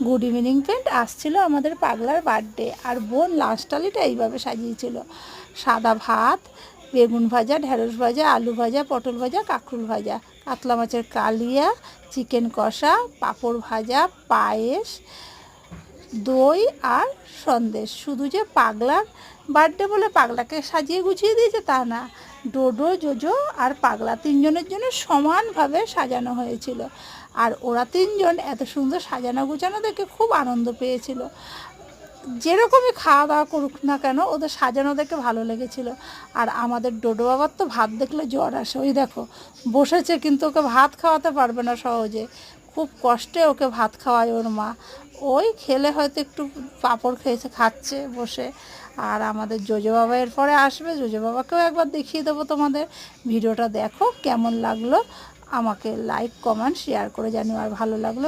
Good evening friend, আসছিল আমাদের পাগলার বার্থডে, আর বোন লাঞ্চ থালিটা এইভাবে সাজিয়েছিল। সাদা ভাত, বেগুন ভাজা, ঢেঁড়স ভাজা, আলু ভাজা, পটল ভাজা, কাঁকরোল ভাজা, কাতলা মাছের কালিয়া, চিকেন কষা, পাঁপড় ভাজা, পায়েস, দই আর সন্দেশ। শুধু যে পাগলার বার্থডে বলে পাগলাকে সাজিয়ে গুছিয়ে দিয়েছে তা না, ডোডো, জোজো আর পাগলা তিনজনের জন্য সমানভাবে সাজানো হয়েছিল। আর ওরা তিনজন এত সুন্দর সাজানো গুছানো দেখে খুব আনন্দ পেয়েছিল। যেরকমই খাওয়া দাওয়া করুক না কেন, ওদের সাজানো দেখে ভালো লেগেছিল। আর আমাদের ডোডো বাবার তো ভাত দেখলে জ্বর আসে। ওই দেখো বসেছে, কিন্তু ওকে ভাত খাওয়াতে পারবে না সহজে, খুব কষ্টে ওকে ভাত খাওয়ায় ওর মা। ওই খেলে হয়তো একটু পাঁপড় খাচ্ছে বসে। আর আমাদের জোজো বাবা এরপরে আসবে, জোজো বাবাকেও একবার দেখিয়ে দেবো তোমাদের। ভিডিওটা দেখো, কেমন লাগলো আমাকে লাইক কমেন্ট শেয়ার করে জানিও, আর ভালো লাগলো